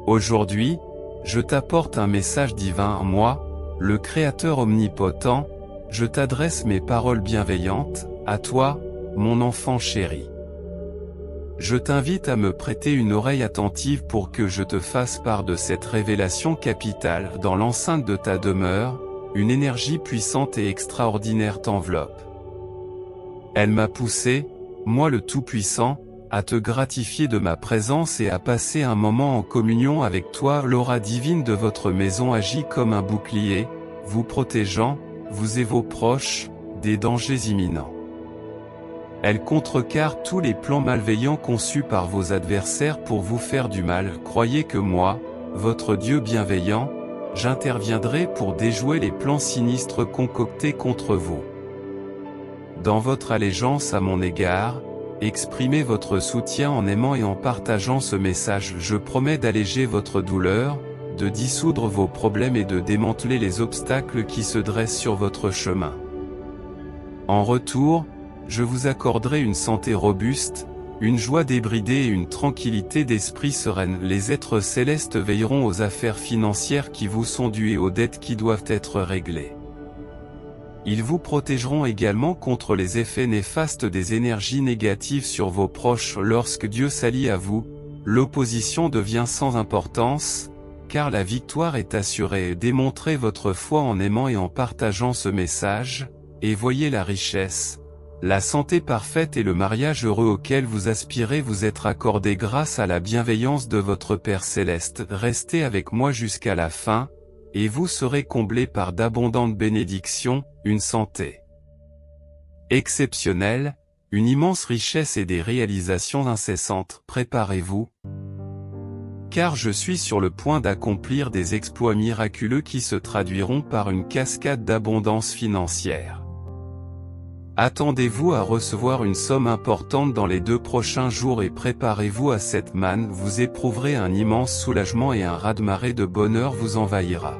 Aujourd'hui, je t'apporte un message divin. Moi, le Créateur omnipotent, je t'adresse mes paroles bienveillantes, à toi, mon enfant chéri. Je t'invite à me prêter une oreille attentive pour que je te fasse part de cette révélation capitale. Dans l'enceinte de ta demeure, une énergie puissante et extraordinaire t'enveloppe. Elle m'a poussé, moi le Tout-Puissant, à te gratifier de ma présence et à passer un moment en communion avec toi. L'aura divine de votre maison agit comme un bouclier, vous protégeant, vous et vos proches, des dangers imminents. Elle contrecarre tous les plans malveillants conçus par vos adversaires pour vous faire du mal. Croyez que moi, votre Dieu bienveillant, j'interviendrai pour déjouer les plans sinistres concoctés contre vous. Dans votre allégeance à mon égard, exprimez votre soutien en aimant et en partageant ce message. Je promets d'alléger votre douleur, de dissoudre vos problèmes et de démanteler les obstacles qui se dressent sur votre chemin. En retour, je vous accorderai une santé robuste, une joie débridée et une tranquillité d'esprit sereine. Les êtres célestes veilleront aux affaires financières qui vous sont dues et aux dettes qui doivent être réglées. Ils vous protégeront également contre les effets néfastes des énergies négatives sur vos proches. Lorsque Dieu s'allie à vous, l'opposition devient sans importance, car la victoire est assurée. Démontrez votre foi en aimant et en partageant ce message, et voyez la richesse, la santé parfaite et le mariage heureux auquel vous aspirez vous être accordés grâce à la bienveillance de votre Père Céleste. Restez avec moi jusqu'à la fin, et vous serez comblés par d'abondantes bénédictions, une santé exceptionnelle, une immense richesse et des réalisations incessantes. Préparez-vous, car je suis sur le point d'accomplir des exploits miraculeux qui se traduiront par une cascade d'abondance financière. Attendez-vous à recevoir une somme importante dans les 2 prochains jours et préparez-vous à cette manne. Vous éprouverez un immense soulagement et un raz-de-marée de bonheur vous envahira.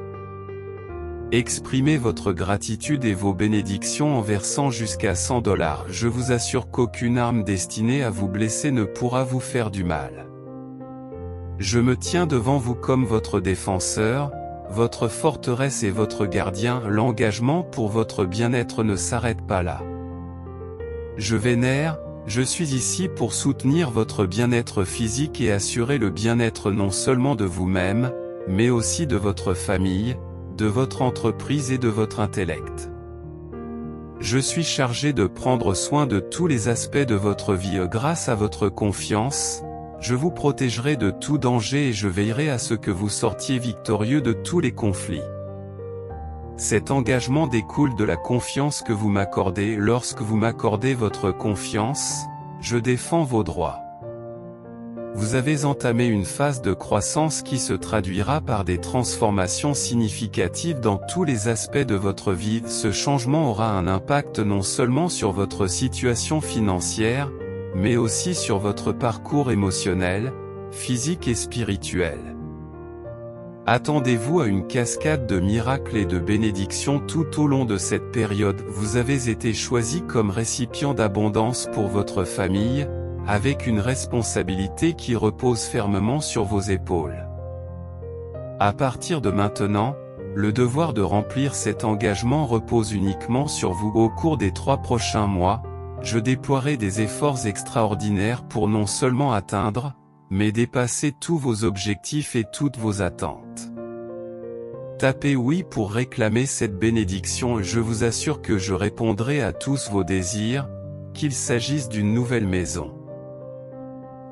Exprimez votre gratitude et vos bénédictions en versant jusqu'à $100. Je vous assure qu'aucune arme destinée à vous blesser ne pourra vous faire du mal. Je me tiens devant vous comme votre défenseur, votre forteresse et votre gardien. L'engagement pour votre bien-être ne s'arrête pas là. Je suis ici pour soutenir votre bien-être physique et assurer le bien-être non seulement de vous-même, mais aussi de votre famille, de votre entreprise et de votre intellect. Je suis chargé de prendre soin de tous les aspects de votre vie. Grâce à votre confiance, je vous protégerai de tout danger et je veillerai à ce que vous sortiez victorieux de tous les conflits. Cet engagement découle de la confiance que vous m'accordez. Lorsque vous m'accordez votre confiance, je défends vos droits. Vous avez entamé une phase de croissance qui se traduira par des transformations significatives dans tous les aspects de votre vie. Ce changement aura un impact non seulement sur votre situation financière, mais aussi sur votre parcours émotionnel, physique et spirituel. Attendez-vous à une cascade de miracles et de bénédictions tout au long de cette période. Vous avez été choisi comme récipient d'abondance pour votre famille, avec une responsabilité qui repose fermement sur vos épaules. À partir de maintenant, le devoir de remplir cet engagement repose uniquement sur vous. Au cours des 3 prochains mois, je déploierai des efforts extraordinaires pour non seulement atteindre, mais dépasser tous vos objectifs et toutes vos attentes. Tapez oui pour réclamer cette bénédiction et je vous assure que je répondrai à tous vos désirs, qu'il s'agisse d'une nouvelle maison,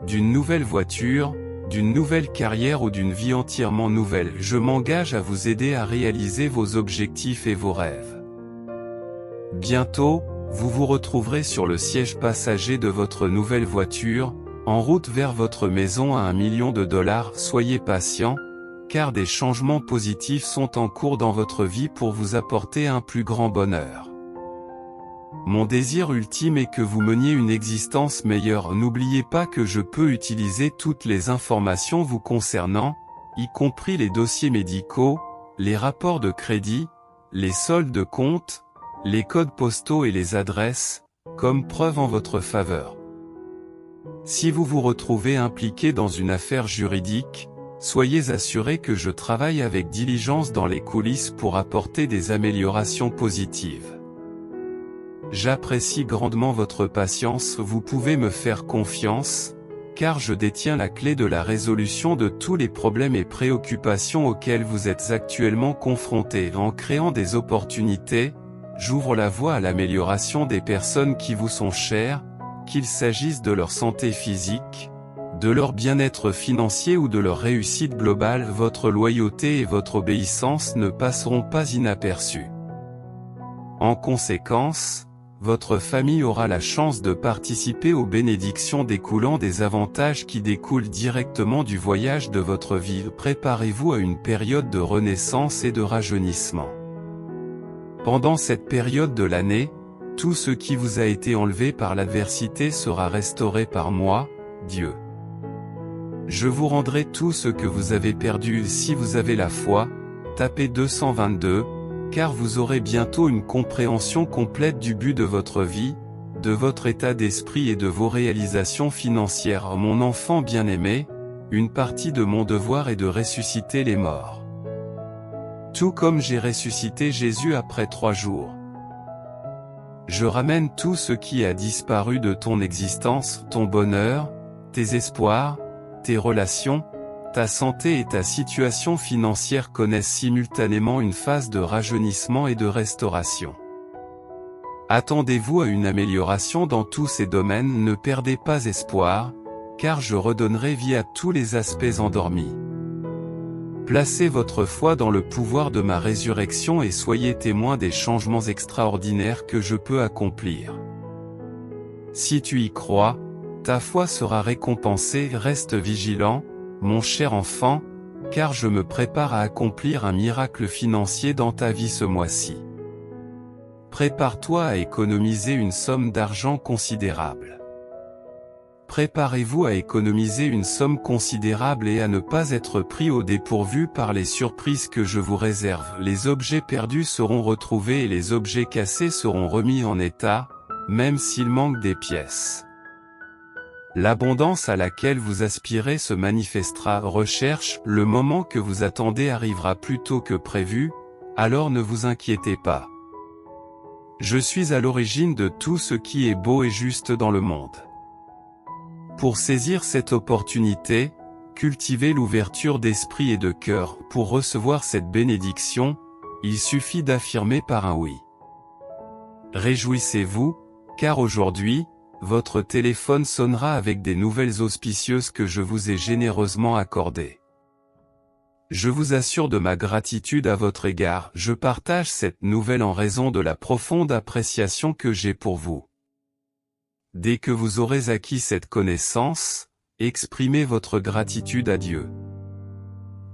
d'une nouvelle voiture, d'une nouvelle carrière ou d'une vie entièrement nouvelle. Je m'engage à vous aider à réaliser vos objectifs et vos rêves. Bientôt, vous vous retrouverez sur le siège passager de votre nouvelle voiture, en route vers votre maison à $1 million. Soyez patient, car des changements positifs sont en cours dans votre vie pour vous apporter un plus grand bonheur. Mon désir ultime est que vous meniez une existence meilleure. N'oubliez pas que je peux utiliser toutes les informations vous concernant, y compris les dossiers médicaux, les rapports de crédit, les soldes de compte, les codes postaux et les adresses, comme preuve en votre faveur. Si vous vous retrouvez impliqué dans une affaire juridique, soyez assurés que je travaille avec diligence dans les coulisses pour apporter des améliorations positives. J'apprécie grandement votre patience, vous pouvez me faire confiance, car je détiens la clé de la résolution de tous les problèmes et préoccupations auxquels vous êtes actuellement confrontés. En créant des opportunités, j'ouvre la voie à l'amélioration des personnes qui vous sont chères, qu'il s'agisse de leur santé physique, de leur bien-être financier ou de leur réussite globale. Votre loyauté et votre obéissance ne passeront pas inaperçues. En conséquence, votre famille aura la chance de participer aux bénédictions découlant des avantages qui découlent directement du voyage de votre vie. Préparez-vous à une période de renaissance et de rajeunissement. Pendant cette période de l'année, tout ce qui vous a été enlevé par l'adversité sera restauré par moi, Dieu. Je vous rendrai tout ce que vous avez perdu si vous avez la foi. Tapez 222. Car vous aurez bientôt une compréhension complète du but de votre vie, de votre état d'esprit et de vos réalisations financières. Mon enfant bien-aimé, une partie de mon devoir est de ressusciter les morts. Tout comme j'ai ressuscité Jésus après 3 jours. Je ramène tout ce qui a disparu de ton existence, ton bonheur, tes espoirs, tes relations, ta santé et ta situation financière connaissent simultanément une phase de rajeunissement et de restauration. Attendez-vous à une amélioration dans tous ces domaines, ne perdez pas espoir, car je redonnerai vie à tous les aspects endormis. Placez votre foi dans le pouvoir de ma résurrection et soyez témoins des changements extraordinaires que je peux accomplir. Si tu y crois, ta foi sera récompensée. Reste vigilant, mon cher enfant, car je me prépare à accomplir un miracle financier dans ta vie ce mois-ci. Prépare-toi à économiser une somme d'argent considérable. Préparez-vous à économiser une somme considérable et à ne pas être pris au dépourvu par les surprises que je vous réserve. Les objets perdus seront retrouvés et les objets cassés seront remis en état, même s'il manque des pièces. L'abondance à laquelle vous aspirez se manifestera. Recherche, le moment que vous attendez arrivera plus tôt que prévu, alors ne vous inquiétez pas. Je suis à l'origine de tout ce qui est beau et juste dans le monde. Pour saisir cette opportunité, cultivez l'ouverture d'esprit et de cœur. Pour recevoir cette bénédiction, il suffit d'affirmer par un oui. Réjouissez-vous, car aujourd'hui, votre téléphone sonnera avec des nouvelles auspicieuses que je vous ai généreusement accordées. Je vous assure de ma gratitude à votre égard. Je partage cette nouvelle en raison de la profonde appréciation que j'ai pour vous. Dès que vous aurez acquis cette connaissance, exprimez votre gratitude à Dieu.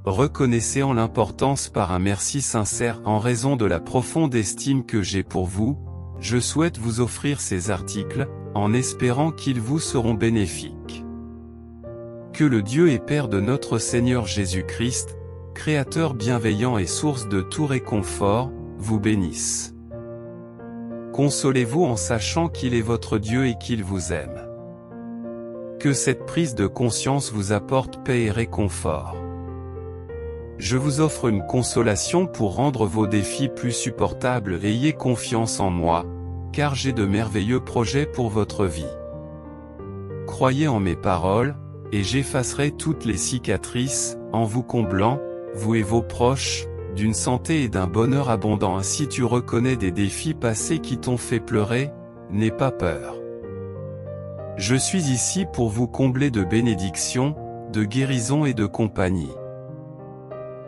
Reconnaissez en l'importance par un merci sincère. En raison de la profonde estime que j'ai pour vous, je souhaite vous offrir ces articles, en espérant qu'ils vous seront bénéfiques. Que le Dieu et Père de notre Seigneur Jésus-Christ, Créateur bienveillant et source de tout réconfort, vous bénisse. Consolez-vous en sachant qu'il est votre Dieu et qu'il vous aime. Que cette prise de conscience vous apporte paix et réconfort. Je vous offre une consolation pour rendre vos défis plus supportables. Ayez confiance en moi, car j'ai de merveilleux projets pour votre vie. Croyez en mes paroles, et j'effacerai toutes les cicatrices, en vous comblant, vous et vos proches, d'une santé et d'un bonheur abondant. Si tu reconnais des défis passés qui t'ont fait pleurer, n'aie pas peur. Je suis ici pour vous combler de bénédictions, de guérison et de compagnie.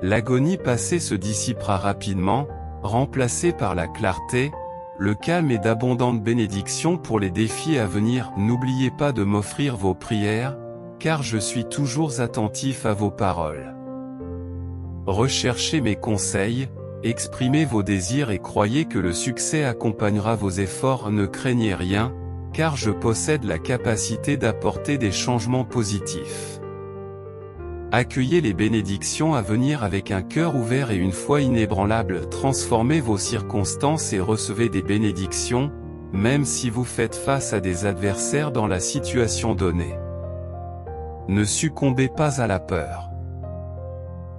L'agonie passée se dissipera rapidement, remplacée par la clarté, le calme et d'abondantes bénédictions pour les défis à venir. N'oubliez pas de m'offrir vos prières, car je suis toujours attentif à vos paroles. Recherchez mes conseils, exprimez vos désirs et croyez que le succès accompagnera vos efforts. Ne craignez rien, car je possède la capacité d'apporter des changements positifs. Accueillez les bénédictions à venir avec un cœur ouvert et une foi inébranlable. Transformez vos circonstances et recevez des bénédictions, même si vous faites face à des adversaires dans la situation donnée. Ne succombez pas à la peur.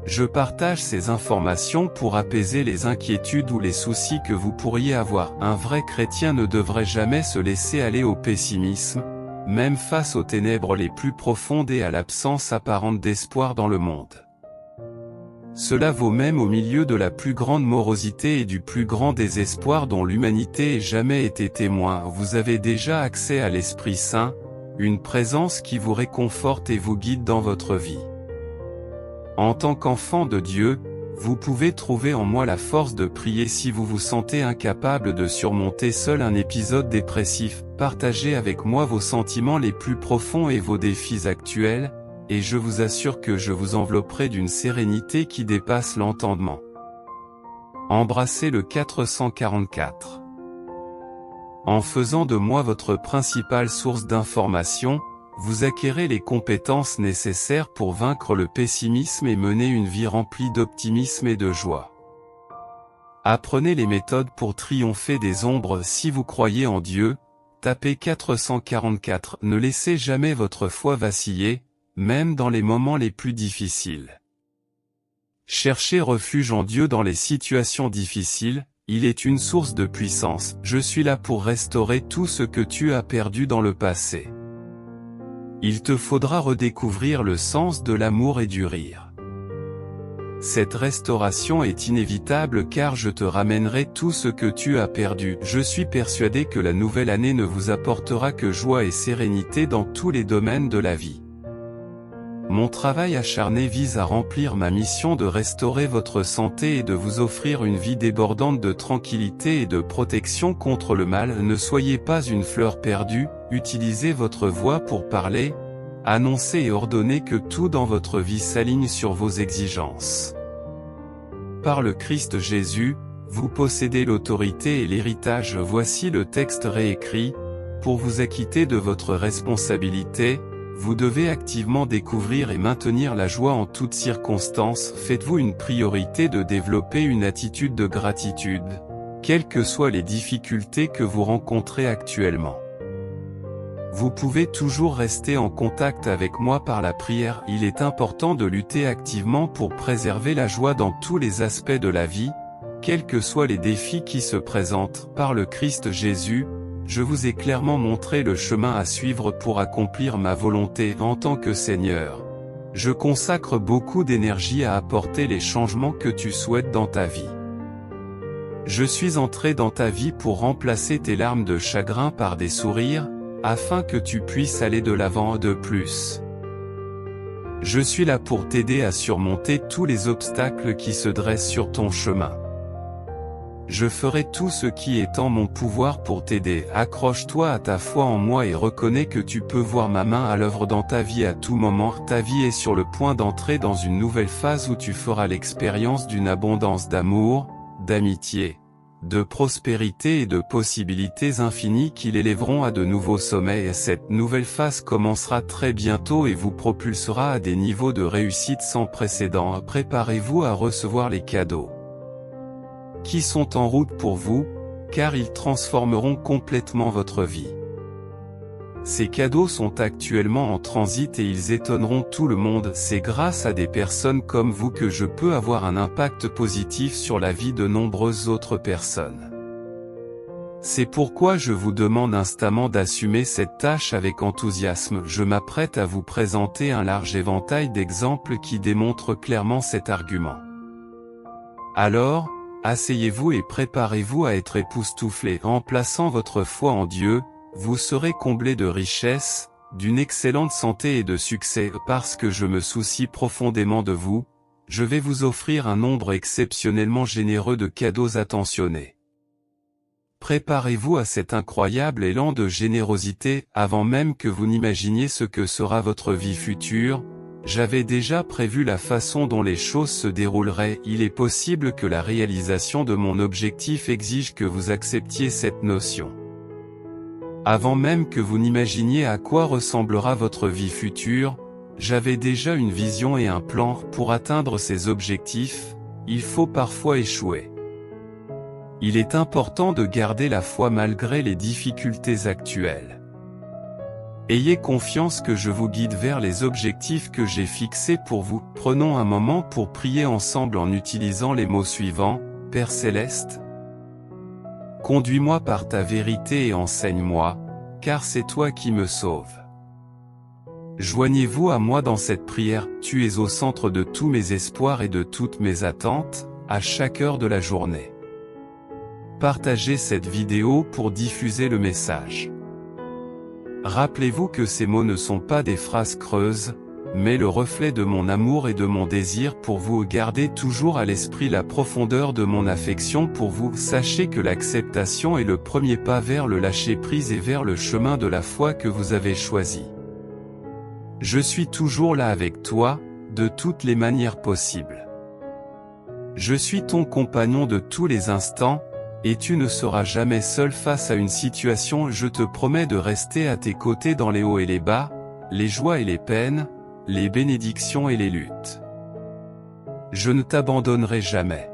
Je partage ces informations pour apaiser les inquiétudes ou les soucis que vous pourriez avoir. Un vrai chrétien ne devrait jamais se laisser aller au pessimisme, même face aux ténèbres les plus profondes et à l'absence apparente d'espoir dans le monde. Cela vaut même au milieu de la plus grande morosité et du plus grand désespoir dont l'humanité ait jamais été témoin. Vous avez déjà accès à l'Esprit Saint, une présence qui vous réconforte et vous guide dans votre vie. En tant qu'enfant de Dieu, vous pouvez trouver en moi la force de prier si vous vous sentez incapable de surmonter seul un épisode dépressif. Partagez avec moi vos sentiments les plus profonds et vos défis actuels, et je vous assure que je vous envelopperai d'une sérénité qui dépasse l'entendement. Embrassez le 444. En faisant de moi votre principale source d'information, vous acquérez les compétences nécessaires pour vaincre le pessimisme et mener une vie remplie d'optimisme et de joie. Apprenez les méthodes pour triompher des ombres. Si vous croyez en Dieu, tapez 444. Ne laissez jamais votre foi vaciller, même dans les moments les plus difficiles. Cherchez refuge en Dieu dans les situations difficiles, il est une source de puissance. Je suis là pour restaurer tout ce que tu as perdu dans le passé. Il te faudra redécouvrir le sens de l'amour et du rire. Cette restauration est inévitable car je te ramènerai tout ce que tu as perdu. Je suis persuadé que la nouvelle année ne vous apportera que joie et sérénité dans tous les domaines de la vie. Mon travail acharné vise à remplir ma mission de restaurer votre santé et de vous offrir une vie débordante de tranquillité et de protection contre le mal. Ne soyez pas une fleur perdue, utilisez votre voix pour parler, annoncer et ordonner que tout dans votre vie s'aligne sur vos exigences. Par le Christ Jésus, vous possédez l'autorité et l'héritage. Voici le texte réécrit, pour vous acquitter de votre responsabilité. Vous devez activement découvrir et maintenir la joie en toutes circonstances. Faites-vous une priorité de développer une attitude de gratitude, quelles que soient les difficultés que vous rencontrez actuellement. Vous pouvez toujours rester en contact avec moi par la prière. Il est important de lutter activement pour préserver la joie dans tous les aspects de la vie, quels que soient les défis qui se présentent. Par le Christ Jésus, je vous ai clairement montré le chemin à suivre pour accomplir ma volonté en tant que Seigneur. Je consacre beaucoup d'énergie à apporter les changements que tu souhaites dans ta vie. Je suis entré dans ta vie pour remplacer tes larmes de chagrin par des sourires, afin que tu puisses aller de l'avant de plus. Je suis là pour t'aider à surmonter tous les obstacles qui se dressent sur ton chemin. Je ferai tout ce qui est en mon pouvoir pour t'aider. Accroche-toi à ta foi en moi et reconnais que tu peux voir ma main à l'œuvre dans ta vie à tout moment. Ta vie est sur le point d'entrer dans une nouvelle phase où tu feras l'expérience d'une abondance d'amour, d'amitié, de prospérité et de possibilités infinies qui l'élèveront à de nouveaux sommets. Et cette nouvelle phase commencera très bientôt et vous propulsera à des niveaux de réussite sans précédent. Préparez-vous à recevoir les cadeaux qui sont en route pour vous, car ils transformeront complètement votre vie. Ces cadeaux sont actuellement en transit et ils étonneront tout le monde. C'est grâce à des personnes comme vous que je peux avoir un impact positif sur la vie de nombreuses autres personnes. C'est pourquoi je vous demande instamment d'assumer cette tâche avec enthousiasme. Je m'apprête à vous présenter un large éventail d'exemples qui démontrent clairement cet argument. Alors, asseyez-vous et préparez-vous à être époustouflé. En plaçant votre foi en Dieu, vous serez comblé de richesses, d'une excellente santé et de succès. Parce que je me soucie profondément de vous, je vais vous offrir un nombre exceptionnellement généreux de cadeaux attentionnés. Préparez-vous à cet incroyable élan de générosité, avant même que vous n'imaginiez ce que sera votre vie future. J'avais déjà prévu la façon dont les choses se dérouleraient. Il est possible que la réalisation de mon objectif exige que vous acceptiez cette notion. Avant même que vous n'imaginiez à quoi ressemblera votre vie future, j'avais déjà une vision et un plan. Pour atteindre ces objectifs, il faut parfois échouer. Il est important de garder la foi malgré les difficultés actuelles. Ayez confiance que je vous guide vers les objectifs que j'ai fixés pour vous. Prenons un moment pour prier ensemble en utilisant les mots suivants. Père Céleste, conduis-moi par ta vérité et enseigne-moi, car c'est toi qui me sauves. Joignez-vous à moi dans cette prière, tu es au centre de tous mes espoirs et de toutes mes attentes, à chaque heure de la journée. Partagez cette vidéo pour diffuser le message. Rappelez-vous que ces mots ne sont pas des phrases creuses, mais le reflet de mon amour et de mon désir pour vous. Gardez toujours à l'esprit la profondeur de mon affection pour vous. Sachez que l'acceptation est le premier pas vers le lâcher-prise et vers le chemin de la foi que vous avez choisi. Je suis toujours là avec toi, de toutes les manières possibles. Je suis ton compagnon de tous les instants, et tu ne seras jamais seul face à une situation. Je te promets de rester à tes côtés dans les hauts et les bas, les joies et les peines, les bénédictions et les luttes. Je ne t'abandonnerai jamais.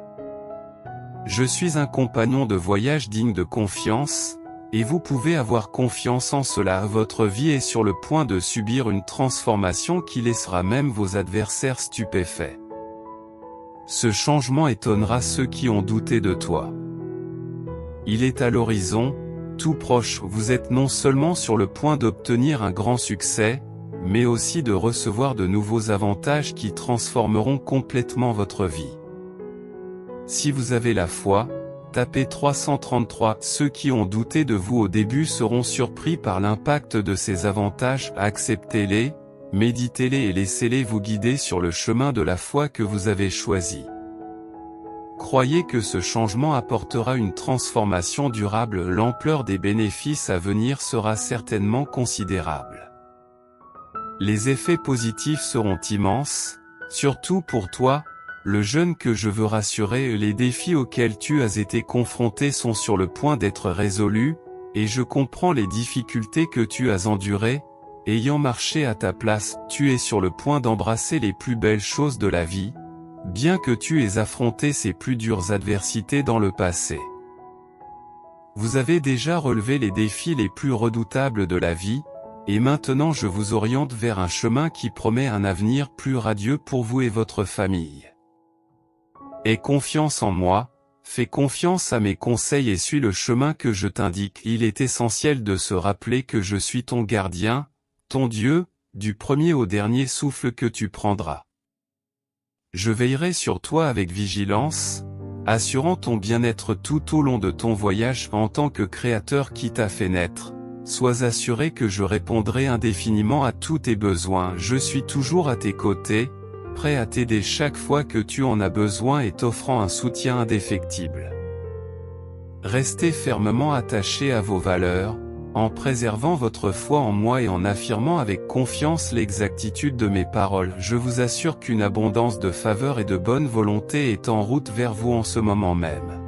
Je suis un compagnon de voyage digne de confiance, et vous pouvez avoir confiance en cela. Votre vie est sur le point de subir une transformation qui laissera même vos adversaires stupéfaits. Ce changement étonnera ceux qui ont douté de toi. Il est à l'horizon, tout proche. Vous êtes non seulement sur le point d'obtenir un grand succès, mais aussi de recevoir de nouveaux avantages qui transformeront complètement votre vie. Si vous avez la foi, tapez 333. Ceux qui ont douté de vous au début seront surpris par l'impact de ces avantages. Acceptez-les, méditez-les et laissez-les vous guider sur le chemin de la foi que vous avez choisi. Croyez que ce changement apportera une transformation durable. L'ampleur des bénéfices à venir sera certainement considérable. Les effets positifs seront immenses, surtout pour toi, le jeune que je veux rassurer. Les défis auxquels tu as été confronté sont sur le point d'être résolus, et je comprends les difficultés que tu as endurées. Ayant marché à ta place, tu es sur le point d'embrasser les plus belles choses de la vie, bien que tu aies affronté ces plus dures adversités dans le passé. Vous avez déjà relevé les défis les plus redoutables de la vie, et maintenant je vous oriente vers un chemin qui promet un avenir plus radieux pour vous et votre famille. Aie confiance en moi, fais confiance à mes conseils et suis le chemin que je t'indique. Il est essentiel de se rappeler que je suis ton gardien, ton Dieu, du premier au dernier souffle que tu prendras. Je veillerai sur toi avec vigilance, assurant ton bien-être tout au long de ton voyage. En tant que Créateur qui t'a fait naître, sois assuré que je répondrai indéfiniment à tous tes besoins. Je suis toujours à tes côtés, prêt à t'aider chaque fois que tu en as besoin et t'offrant un soutien indéfectible. Restez fermement attachés à vos valeurs, en préservant votre foi en moi et en affirmant avec confiance l'exactitude de mes paroles. Je vous assure qu'une abondance de faveur et de bonne volonté est en route vers vous en ce moment même.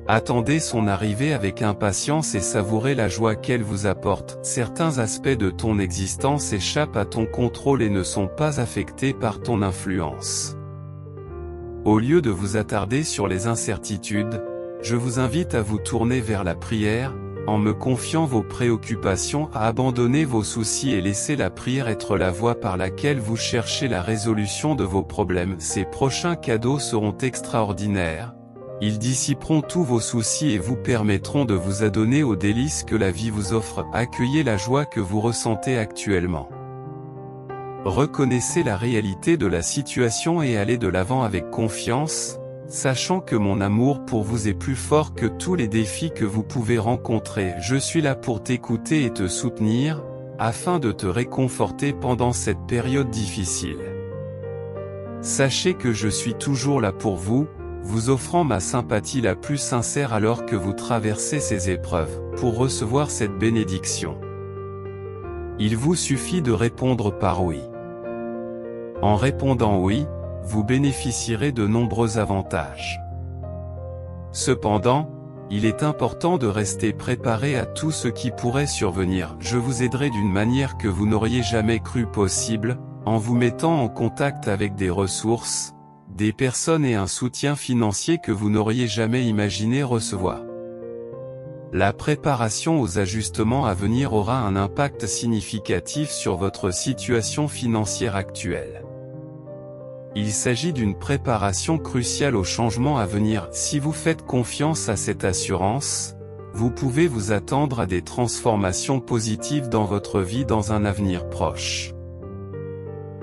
Attendez son arrivée avec impatience et savourez la joie qu'elle vous apporte. Certains aspects de ton existence échappent à ton contrôle et ne sont pas affectés par ton influence. Au lieu de vous attarder sur les incertitudes, je vous invite à vous tourner vers la prière, en me confiant vos préoccupations, à abandonner vos soucis et laisser la prière être la voie par laquelle vous cherchez la résolution de vos problèmes. Ces prochains cadeaux seront extraordinaires. Ils dissiperont tous vos soucis et vous permettront de vous adonner aux délices que la vie vous offre. Accueillez la joie que vous ressentez actuellement. Reconnaissez la réalité de la situation et allez de l'avant avec confiance, sachant que mon amour pour vous est plus fort que tous les défis que vous pouvez rencontrer. Je suis là pour t'écouter et te soutenir, afin de te réconforter pendant cette période difficile. Sachez que je suis toujours là pour vous, vous offrant ma sympathie la plus sincère alors que vous traversez ces épreuves. Pour recevoir cette bénédiction, il vous suffit de répondre par oui. En répondant oui, vous bénéficierez de nombreux avantages. Cependant, il est important de rester préparé à tout ce qui pourrait survenir. Je vous aiderai d'une manière que vous n'auriez jamais cru possible, en vous mettant en contact avec des ressources, des personnes et un soutien financier que vous n'auriez jamais imaginé recevoir. La préparation aux ajustements à venir aura un impact significatif sur votre situation financière actuelle. Il s'agit d'une préparation cruciale aux changements à venir. Si vous faites confiance à cette assurance, vous pouvez vous attendre à des transformations positives dans votre vie dans un avenir proche.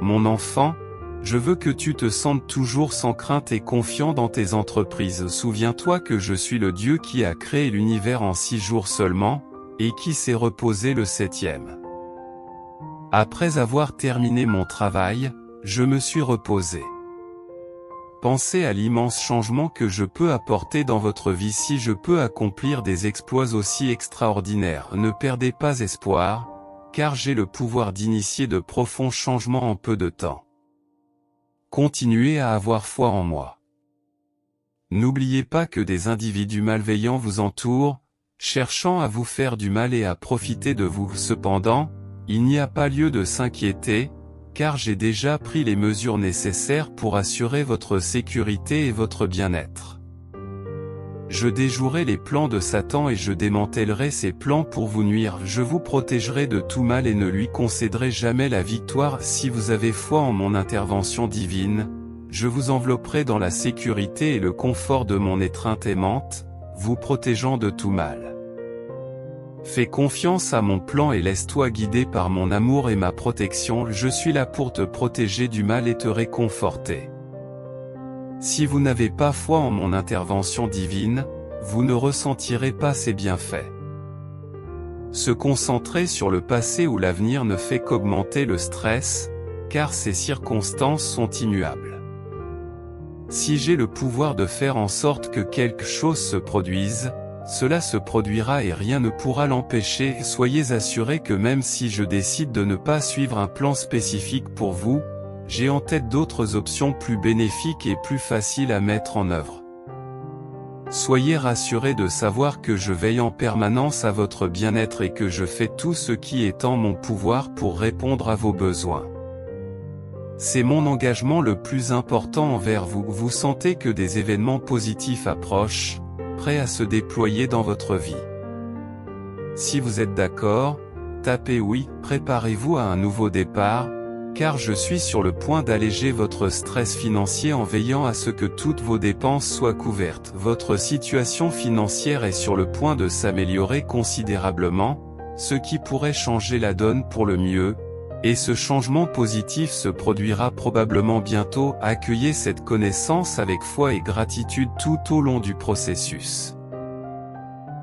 Mon enfant, je veux que tu te sentes toujours sans crainte et confiant dans tes entreprises. Souviens-toi que je suis le Dieu qui a créé l'univers en 6 jours seulement, et qui s'est reposé le 7e. Après avoir terminé mon travail, je me suis reposé. Pensez à l'immense changement que je peux apporter dans votre vie si je peux accomplir des exploits aussi extraordinaires. Ne perdez pas espoir, car j'ai le pouvoir d'initier de profonds changements en peu de temps. Continuez à avoir foi en moi. N'oubliez pas que des individus malveillants vous entourent, cherchant à vous faire du mal et à profiter de vous. Cependant, il n'y a pas lieu de s'inquiéter, car j'ai déjà pris les mesures nécessaires pour assurer votre sécurité et votre bien-être. Je déjouerai les plans de Satan et je démantèlerai ses plans pour vous nuire. Je vous protégerai de tout mal et ne lui concéderai jamais la victoire. Si vous avez foi en mon intervention divine, je vous envelopperai dans la sécurité et le confort de mon étreinte aimante, vous protégeant de tout mal. Fais confiance à mon plan et laisse-toi guider par mon amour et ma protection. Je suis là pour te protéger du mal et te réconforter. Si vous n'avez pas foi en mon intervention divine, vous ne ressentirez pas ses bienfaits. Se concentrer sur le passé ou l'avenir ne fait qu'augmenter le stress, car ces circonstances sont immuables. Si j'ai le pouvoir de faire en sorte que quelque chose se produise, cela se produira et rien ne pourra l'empêcher. Soyez assurés que même si je décide de ne pas suivre un plan spécifique pour vous, j'ai en tête d'autres options plus bénéfiques et plus faciles à mettre en œuvre. Soyez rassurés de savoir que je veille en permanence à votre bien-être et que je fais tout ce qui est en mon pouvoir pour répondre à vos besoins. C'est mon engagement le plus important envers vous. Vous sentez que des événements positifs approchent, prêts à se déployer dans votre vie. Si vous êtes d'accord, tapez oui, préparez-vous à un nouveau départ, car je suis sur le point d'alléger votre stress financier en veillant à ce que toutes vos dépenses soient couvertes. Votre situation financière est sur le point de s'améliorer considérablement, ce qui pourrait changer la donne pour le mieux, et ce changement positif se produira probablement bientôt. Accueillez cette connaissance avec foi et gratitude tout au long du processus.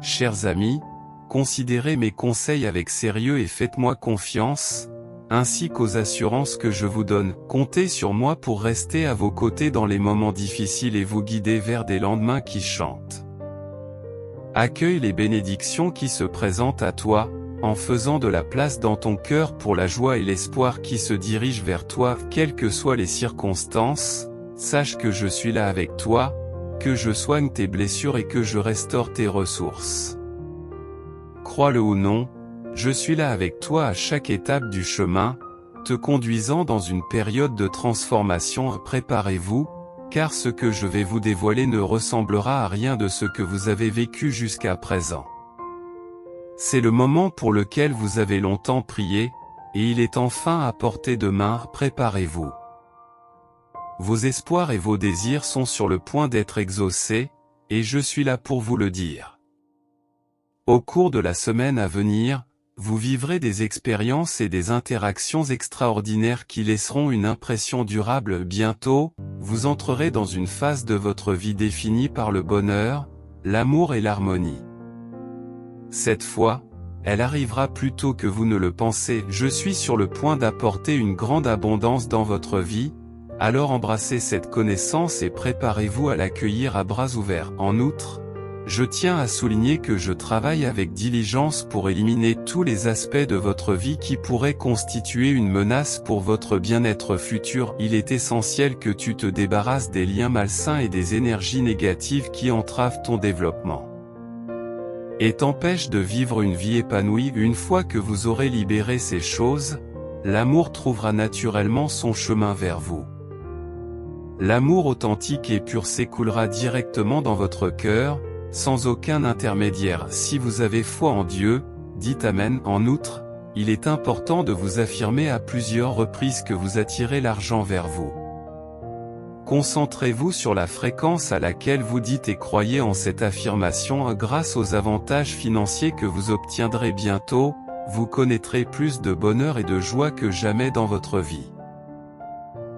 Chers amis, considérez mes conseils avec sérieux et faites-moi confiance, ainsi qu'aux assurances que je vous donne. Comptez sur moi pour rester à vos côtés dans les moments difficiles et vous guider vers des lendemains qui chantent. Accueille les bénédictions qui se présentent à toi, en faisant de la place dans ton cœur pour la joie et l'espoir qui se dirigent vers toi. Quelles que soient les circonstances, sache que je suis là avec toi, que je soigne tes blessures et que je restaure tes ressources. Crois-le ou non, je suis là avec toi à chaque étape du chemin, te conduisant dans une période de transformation. Préparez-vous, car ce que je vais vous dévoiler ne ressemblera à rien de ce que vous avez vécu jusqu'à présent. C'est le moment pour lequel vous avez longtemps prié, et il est enfin à portée de main. Préparez-vous. Vos espoirs et vos désirs sont sur le point d'être exaucés, et je suis là pour vous le dire. Au cours de la semaine à venir, vous vivrez des expériences et des interactions extraordinaires qui laisseront une impression durable. Bientôt, vous entrerez dans une phase de votre vie définie par le bonheur, l'amour et l'harmonie. Cette fois, elle arrivera plus tôt que vous ne le pensez. Je suis sur le point d'apporter une grande abondance dans votre vie, alors embrassez cette connaissance et préparez-vous à l'accueillir à bras ouverts. En outre, je tiens à souligner que je travaille avec diligence pour éliminer tous les aspects de votre vie qui pourraient constituer une menace pour votre bien-être futur. Il est essentiel que tu te débarrasses des liens malsains et des énergies négatives qui entravent ton développement et t'empêchent de vivre une vie épanouie. Une fois que vous aurez libéré ces choses, l'amour trouvera naturellement son chemin vers vous. L'amour authentique et pur s'écoulera directement dans votre cœur, sans aucun intermédiaire. Si vous avez foi en Dieu, dites Amen. En outre, il est important de vous affirmer à plusieurs reprises que vous attirez l'argent vers vous. Concentrez-vous sur la fréquence à laquelle vous dites et croyez en cette affirmation. Grâce aux avantages financiers que vous obtiendrez bientôt, vous connaîtrez plus de bonheur et de joie que jamais dans votre vie.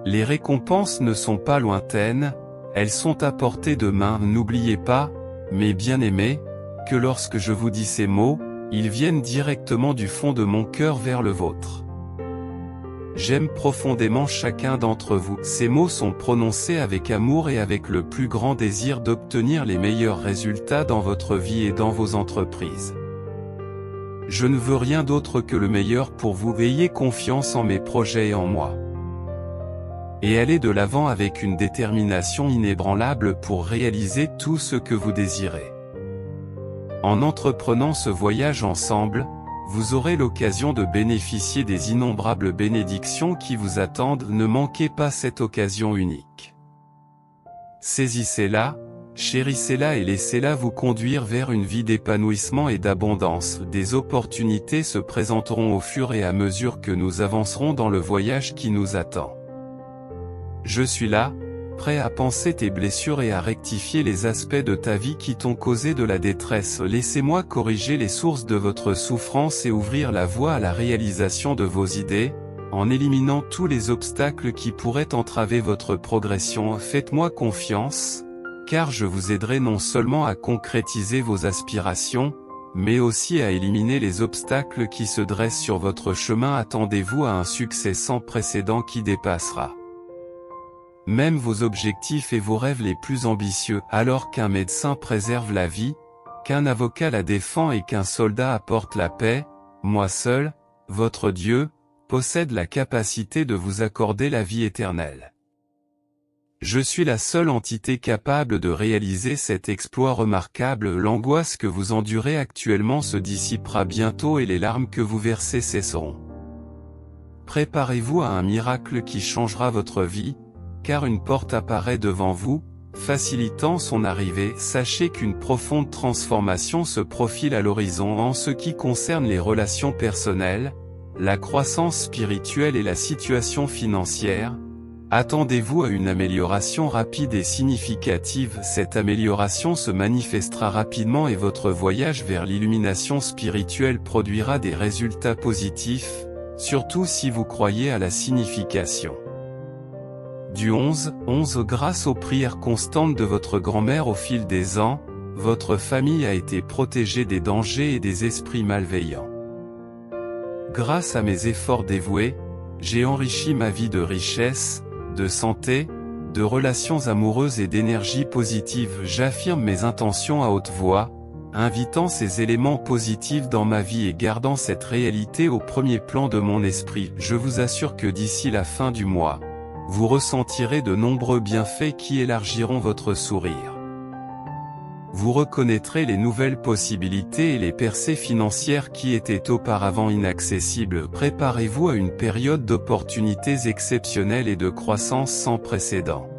Les récompenses ne sont pas lointaines, elles sont à portée de main. N'oubliez pas, mes bien-aimés, que lorsque je vous dis ces mots, ils viennent directement du fond de mon cœur vers le vôtre. J'aime profondément chacun d'entre vous. Ces mots sont prononcés avec amour et avec le plus grand désir d'obtenir les meilleurs résultats dans votre vie et dans vos entreprises. Je ne veux rien d'autre que le meilleur pour vous. Ayez confiance en mes projets et en moi. Et allez de l'avant avec une détermination inébranlable pour réaliser tout ce que vous désirez. En entreprenant ce voyage ensemble, vous aurez l'occasion de bénéficier des innombrables bénédictions qui vous attendent. Ne manquez pas cette occasion unique. Saisissez-la, chérissez-la et laissez-la vous conduire vers une vie d'épanouissement et d'abondance. Des opportunités se présenteront au fur et à mesure que nous avancerons dans le voyage qui nous attend. Je suis là, prêt à panser tes blessures et à rectifier les aspects de ta vie qui t'ont causé de la détresse. Laissez-moi corriger les sources de votre souffrance et ouvrir la voie à la réalisation de vos idées, en éliminant tous les obstacles qui pourraient entraver votre progression. Faites-moi confiance, car je vous aiderai non seulement à concrétiser vos aspirations, mais aussi à éliminer les obstacles qui se dressent sur votre chemin. Attendez-vous à un succès sans précédent qui dépassera même vos objectifs et vos rêves les plus ambitieux. Alors qu'un médecin préserve la vie, qu'un avocat la défend et qu'un soldat apporte la paix, moi seul, votre Dieu, possède la capacité de vous accorder la vie éternelle. Je suis la seule entité capable de réaliser cet exploit remarquable. L'angoisse que vous endurez actuellement se dissipera bientôt et les larmes que vous versez cesseront. Préparez-vous à un miracle qui changera votre vie, car une porte apparaît devant vous, facilitant son arrivée. Sachez qu'une profonde transformation se profile à l'horizon en ce qui concerne les relations personnelles, la croissance spirituelle et la situation financière. Attendez-vous à une amélioration rapide et significative. Cette amélioration se manifestera rapidement et votre voyage vers l'illumination spirituelle produira des résultats positifs, surtout si vous croyez à la signification. Du 11 grâce aux prières constantes de votre grand-mère au fil des ans, votre famille a été protégée des dangers et des esprits malveillants. Grâce à mes efforts dévoués, j'ai enrichi ma vie de richesse, de santé, de relations amoureuses et d'énergie positive. J'affirme mes intentions à haute voix, invitant ces éléments positifs dans ma vie et gardant cette réalité au premier plan de mon esprit. Je vous assure que d'ici la fin du mois, vous ressentirez de nombreux bienfaits qui élargiront votre sourire. Vous reconnaîtrez les nouvelles possibilités et les percées financières qui étaient auparavant inaccessibles. Préparez-vous à une période d'opportunités exceptionnelles et de croissance sans précédent.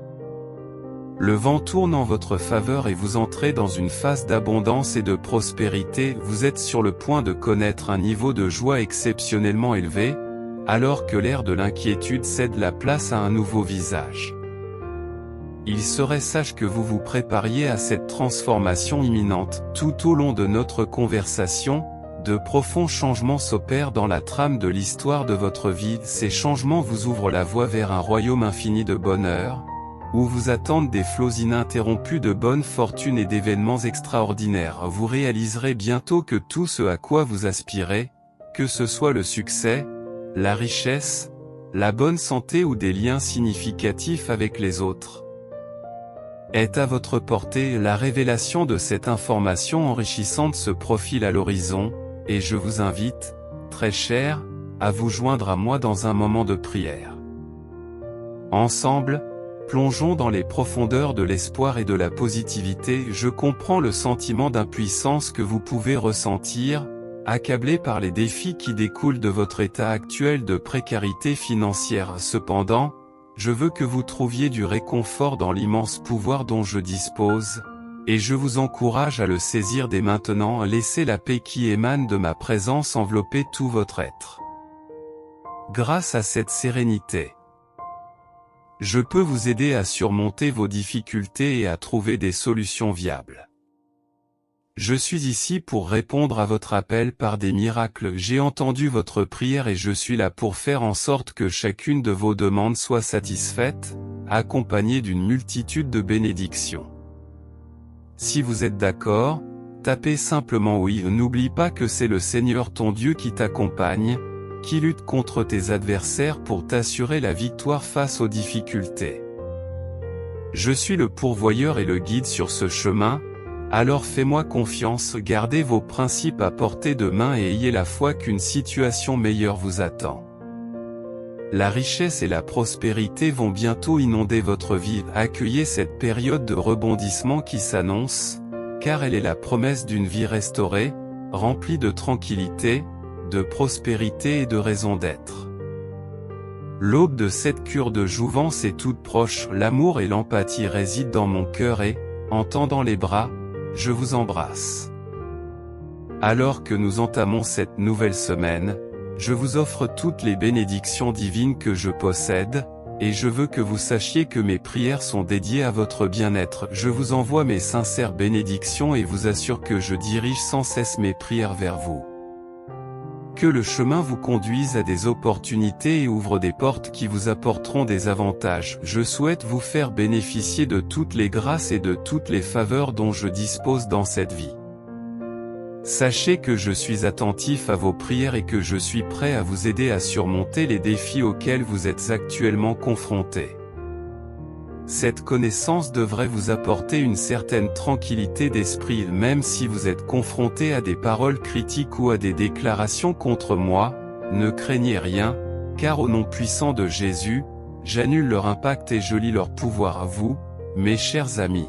Le vent tourne en votre faveur et vous entrez dans une phase d'abondance et de prospérité. Vous êtes sur le point de connaître un niveau de joie exceptionnellement élevé, alors que l'air de l'inquiétude cède la place à un nouveau visage. Il serait sage que vous vous prépariez à cette transformation imminente. Tout au long de notre conversation, de profonds changements s'opèrent dans la trame de l'histoire de votre vie. Ces changements vous ouvrent la voie vers un royaume infini de bonheur, où vous attendent des flots ininterrompus de bonne fortune et d'événements extraordinaires. Vous réaliserez bientôt que tout ce à quoi vous aspirez, que ce soit le succès, la richesse, la bonne santé ou des liens significatifs avec les autres, est à votre portée. La révélation de cette information enrichissante se profile à l'horizon, et je vous invite, très cher, à vous joindre à moi dans un moment de prière. Ensemble, plongeons dans les profondeurs de l'espoir et de la positivité. Je comprends le sentiment d'impuissance que vous pouvez ressentir, accablé par les défis qui découlent de votre état actuel de précarité financière. Cependant, je veux que vous trouviez du réconfort dans l'immense pouvoir dont je dispose, Et je vous encourage à le saisir dès maintenant. Laissez la paix qui émane de ma présence envelopper tout votre être. Grâce à cette sérénité, je peux vous aider à surmonter vos difficultés et à trouver des solutions viables. Je suis ici pour répondre à votre appel par des miracles. J'ai entendu votre prière et je suis là pour faire en sorte que chacune de vos demandes soit satisfaite, accompagnée d'une multitude de bénédictions. Si vous êtes d'accord, tapez simplement oui. N'oublie pas que c'est le Seigneur ton Dieu qui t'accompagne, qui lutte contre tes adversaires pour t'assurer la victoire face aux difficultés. Je suis le pourvoyeur et le guide sur ce chemin, alors fais-moi confiance, gardez vos principes à portée de main et ayez la foi qu'une situation meilleure vous attend. La richesse et la prospérité vont bientôt inonder votre vie. Accueillez cette période de rebondissement qui s'annonce, car elle est la promesse d'une vie restaurée, remplie de tranquillité, de prospérité et de raison d'être. L'aube de cette cure de jouvence est toute proche. L'amour et l'empathie résident dans mon cœur et, en tendant les bras, je vous embrasse. Alors que nous entamons cette nouvelle semaine, je vous offre toutes les bénédictions divines que je possède, et je veux que vous sachiez que mes prières sont dédiées à votre bien-être. Je vous envoie mes sincères bénédictions et vous assure que je dirige sans cesse mes prières vers vous. Que le chemin vous conduise à des opportunités et ouvre des portes qui vous apporteront des avantages. Je souhaite vous faire bénéficier de toutes les grâces et de toutes les faveurs dont je dispose dans cette vie. Sachez que je suis attentif à vos prières et que je suis prêt à vous aider à surmonter les défis auxquels vous êtes actuellement confrontés. Cette connaissance devrait vous apporter une certaine tranquillité d'esprit même si vous êtes confronté à des paroles critiques ou à des déclarations contre moi, ne craignez rien, car au nom puissant de Jésus, j'annule leur impact et je lie leur pouvoir à vous, mes chers amis.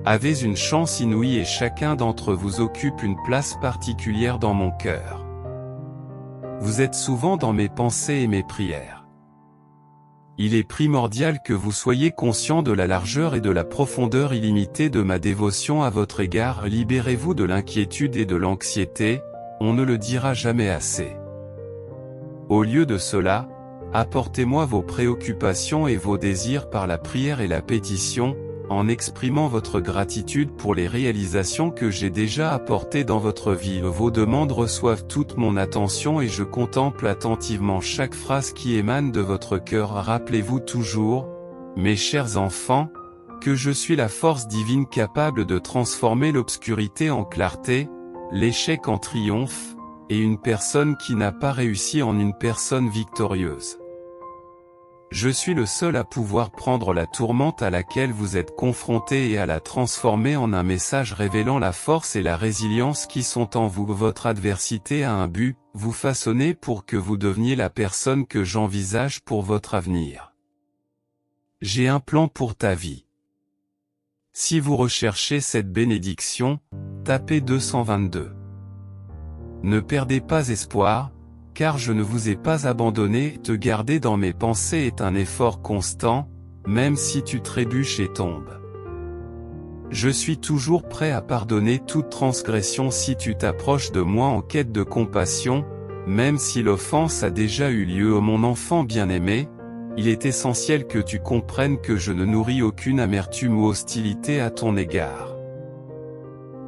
Avez une chance inouïe et chacun d'entre vous occupe une place particulière dans mon cœur. Vous êtes souvent dans mes pensées et mes prières. Il est primordial que vous soyez conscient de la largeur et de la profondeur illimitée de ma dévotion à votre égard. Libérez-vous de l'inquiétude et de l'anxiété, on ne le dira jamais assez. Au lieu de cela, apportez-moi vos préoccupations et vos désirs par la prière et la pétition, en exprimant votre gratitude pour les réalisations que j'ai déjà apportées dans votre vie. Vos demandes reçoivent toute mon attention et je contemple attentivement chaque phrase qui émane de votre cœur. Rappelez-vous toujours, mes chers enfants, que je suis la force divine capable de transformer l'obscurité en clarté, l'échec en triomphe, et une personne qui n'a pas réussi en une personne victorieuse. Je suis le seul à pouvoir prendre la tourmente à laquelle vous êtes confrontés et à la transformer en un message révélant la force et la résilience qui sont en vous. Votre adversité a un but, vous façonner pour que vous deveniez la personne que j'envisage pour votre avenir. J'ai un plan pour ta vie. Si vous recherchez cette bénédiction, tapez 222. Ne perdez pas espoir, car je ne vous ai pas abandonné. Te garder dans mes pensées est un effort constant, même si tu trébuches et tombes. Je suis toujours prêt à pardonner toute transgression si tu t'approches de moi en quête de compassion, même si l'offense a déjà eu lieu. Oh mon enfant bien-aimé, il est essentiel que tu comprennes que je ne nourris aucune amertume ou hostilité à ton égard.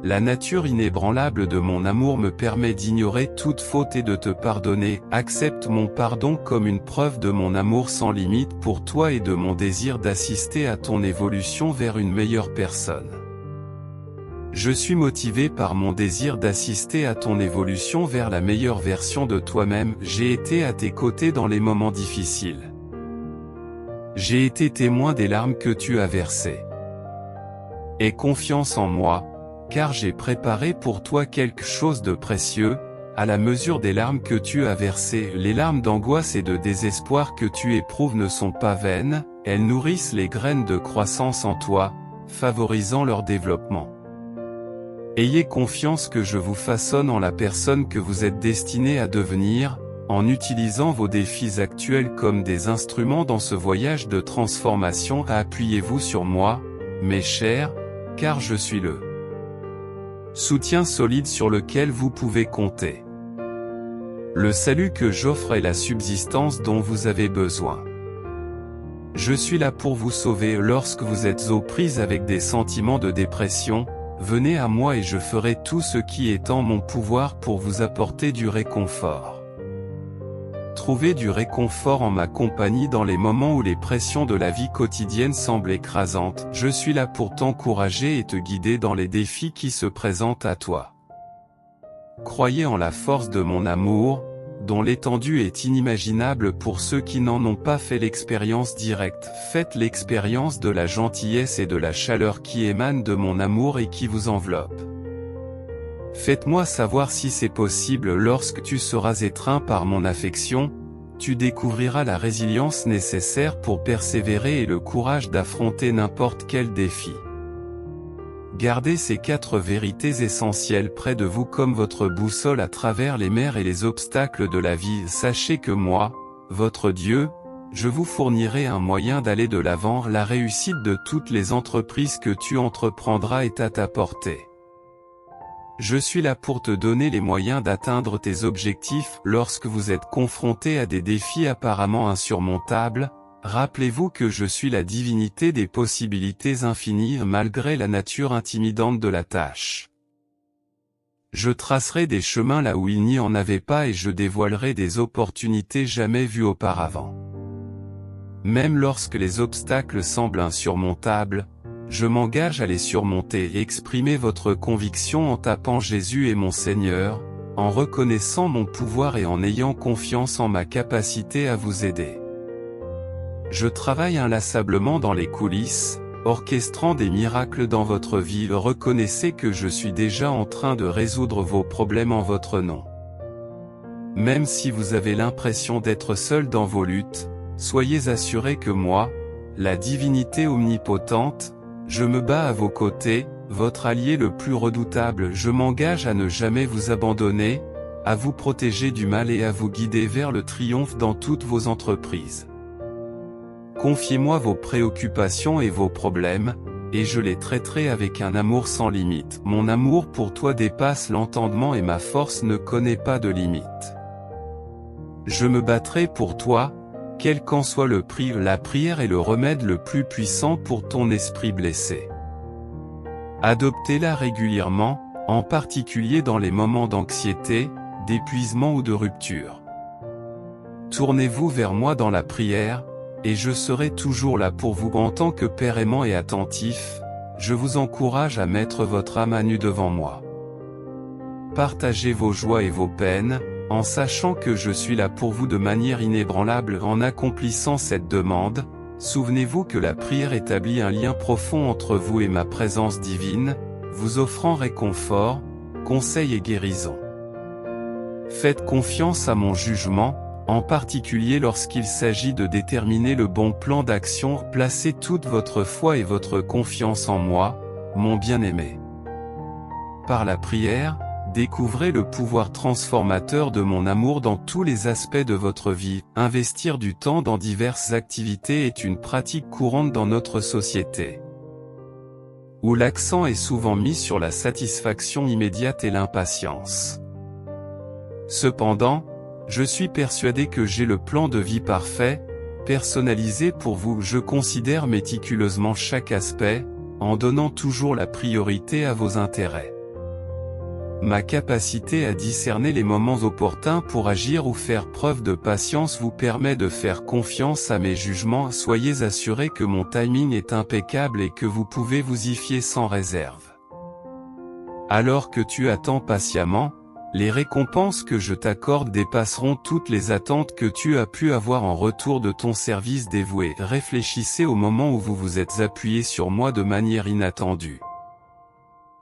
La nature inébranlable de mon amour me permet d'ignorer toute faute et de te pardonner. Accepte mon pardon comme une preuve de mon amour sans limite pour toi et de mon désir d'assister à ton évolution vers une meilleure personne. Je suis motivé par mon désir d'assister à ton évolution vers la meilleure version de toi-même. J'ai été à tes côtés dans les moments difficiles. J'ai été témoin des larmes que tu as versées. Aie confiance en moi, car j'ai préparé pour toi quelque chose de précieux, à la mesure des larmes que tu as versées. Les larmes d'angoisse et de désespoir que tu éprouves ne sont pas vaines, elles nourrissent les graines de croissance en toi, favorisant leur développement. Ayez confiance que je vous façonne en la personne que vous êtes destiné à devenir, en utilisant vos défis actuels comme des instruments dans ce voyage de transformation. Appuyez-vous sur moi, mes chers, car je suis le soutien solide sur lequel vous pouvez compter. Le salut que j'offre est la subsistance dont vous avez besoin. Je suis là pour vous sauver lorsque vous êtes aux prises avec des sentiments de dépression. Venez à moi et je ferai tout ce qui est en mon pouvoir pour vous apporter du réconfort. Trouvez du réconfort en ma compagnie dans les moments où les pressions de la vie quotidienne semblent écrasantes. Je suis là pour t'encourager et te guider dans les défis qui se présentent à toi. Croyez en la force de mon amour, dont l'étendue est inimaginable pour ceux qui n'en ont pas fait l'expérience directe. Faites l'expérience de la gentillesse et de la chaleur qui émanent de mon amour et qui vous enveloppe. Faites-moi savoir si c'est possible. Lorsque tu seras étreint par mon affection, tu découvriras la résilience nécessaire pour persévérer et le courage d'affronter n'importe quel défi. Gardez ces 4 vérités essentielles près de vous comme votre boussole à travers les mers et les obstacles de la vie. Sachez que moi, votre Dieu, je vous fournirai un moyen d'aller de l'avant. La réussite de toutes les entreprises que tu entreprendras est à ta portée. Je suis là pour te donner les moyens d'atteindre tes objectifs. Lorsque vous êtes confronté à des défis apparemment insurmontables, rappelez-vous que je suis la divinité des possibilités infinies malgré la nature intimidante de la tâche. Je tracerai des chemins là où il n'y en avait pas et je dévoilerai des opportunités jamais vues auparavant. Même lorsque les obstacles semblent insurmontables, je m'engage à les surmonter et exprimer votre conviction en tapant Jésus est mon Seigneur, en reconnaissant mon pouvoir et en ayant confiance en ma capacité à vous aider. Je travaille inlassablement dans les coulisses, orchestrant des miracles dans votre vie. Reconnaissez que je suis déjà en train de résoudre vos problèmes en votre nom. Même si vous avez l'impression d'être seul dans vos luttes, soyez assurés que moi, la divinité omnipotente, je me bats à vos côtés, votre allié le plus redoutable. Je m'engage à ne jamais vous abandonner, à vous protéger du mal et à vous guider vers le triomphe dans toutes vos entreprises. Confiez-moi vos préoccupations et vos problèmes, et je les traiterai avec un amour sans limite. Mon amour pour toi dépasse l'entendement et ma force ne connaît pas de limite. Je me battrai pour toi, quel qu'en soit le prix. La prière est le remède le plus puissant pour ton esprit blessé. Adoptez-la régulièrement, en particulier dans les moments d'anxiété, d'épuisement ou de rupture. Tournez-vous vers moi dans la prière, et je serai toujours là pour vous. En tant que Père aimant et attentif, je vous encourage à mettre votre âme à nu devant moi. Partagez vos joies et vos peines, en sachant que je suis là pour vous de manière inébranlable. En accomplissant cette demande, souvenez-vous que la prière établit un lien profond entre vous et ma présence divine, vous offrant réconfort, conseil et guérison. Faites confiance à mon jugement, en particulier lorsqu'il s'agit de déterminer le bon plan d'action. Placez toute votre foi et votre confiance en moi, mon bien-aimé. Par la prière, découvrez le pouvoir transformateur de mon amour dans tous les aspects de votre vie. Investir du temps dans diverses activités est une pratique courante dans notre société, où l'accent est souvent mis sur la satisfaction immédiate et l'impatience. Cependant, je suis persuadé que j'ai le plan de vie parfait, personnalisé pour vous. Je considère méticuleusement chaque aspect, en donnant toujours la priorité à vos intérêts. Ma capacité à discerner les moments opportuns pour agir ou faire preuve de patience vous permet de faire confiance à mes jugements. Soyez assurés que mon timing est impeccable et que vous pouvez vous y fier sans réserve. Alors que tu attends patiemment, les récompenses que je t'accorde dépasseront toutes les attentes que tu as pu avoir en retour de ton service dévoué. Réfléchissez au moment où vous vous êtes appuyé sur moi de manière inattendue.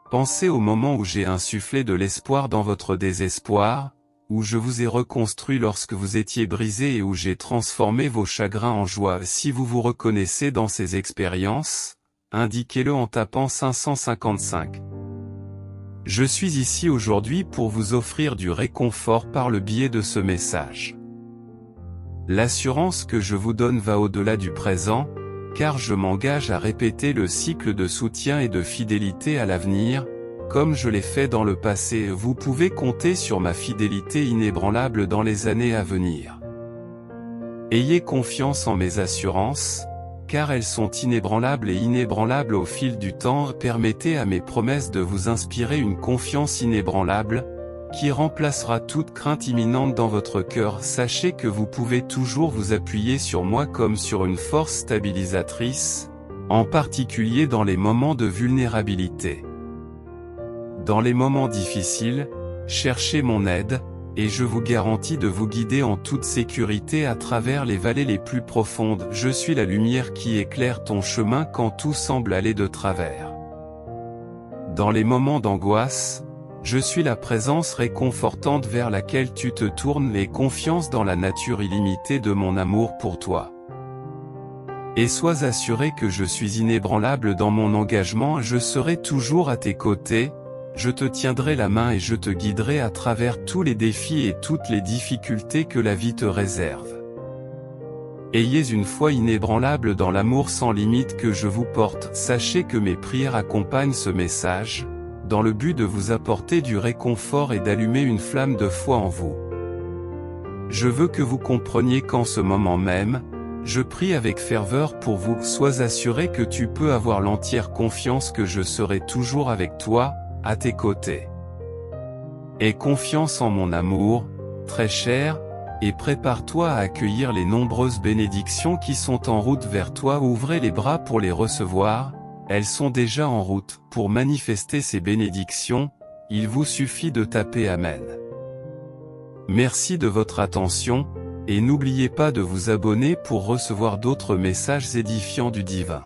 Pensez au moment où j'ai insufflé de l'espoir dans votre désespoir, où je vous ai reconstruit lorsque vous étiez brisé et où j'ai transformé vos chagrins en joie. Si vous vous reconnaissez dans ces expériences, indiquez-le en tapant 555. Je suis ici aujourd'hui pour vous offrir du réconfort par le biais de ce message. L'assurance que je vous donne va au-delà du présent, car je m'engage à répéter le cycle de soutien et de fidélité à l'avenir, comme je l'ai fait dans le passé. Vous pouvez compter sur ma fidélité inébranlable dans les années à venir. Ayez confiance en mes assurances, car elles sont inébranlables et inébranlables au fil du temps. Permettez à mes promesses de vous inspirer une confiance inébranlable, qui remplacera toute crainte imminente dans votre cœur. Sachez que vous pouvez toujours vous appuyer sur moi comme sur une force stabilisatrice, en particulier dans les moments de vulnérabilité. Dans les moments difficiles, cherchez mon aide, et je vous garantis de vous guider en toute sécurité à travers les vallées les plus profondes. Je suis la lumière qui éclaire ton chemin quand tout semble aller de travers. Dans les moments d'angoisse, je suis la présence réconfortante vers laquelle tu te tournes. Aie confiance dans la nature illimitée de mon amour pour toi. Et sois assuré que je suis inébranlable dans mon engagement. Je serai toujours à tes côtés. Je te tiendrai la main et je te guiderai à travers tous les défis et toutes les difficultés que la vie te réserve. Ayez une foi inébranlable dans l'amour sans limite que je vous porte. Sachez que mes prières accompagnent ce message, dans le but de vous apporter du réconfort et d'allumer une flamme de foi en vous. Je veux que vous compreniez qu'en ce moment même, je prie avec ferveur pour vous. Sois assuré que tu peux avoir l'entière confiance que je serai toujours avec toi, à tes côtés. Aie confiance en mon amour, très cher, et prépare-toi à accueillir les nombreuses bénédictions qui sont en route vers toi. Ouvrez les bras pour les recevoir, elles sont déjà en route. Pour manifester ces bénédictions, il vous suffit de taper Amen. Merci de votre attention, et n'oubliez pas de vous abonner pour recevoir d'autres messages édifiants du divin.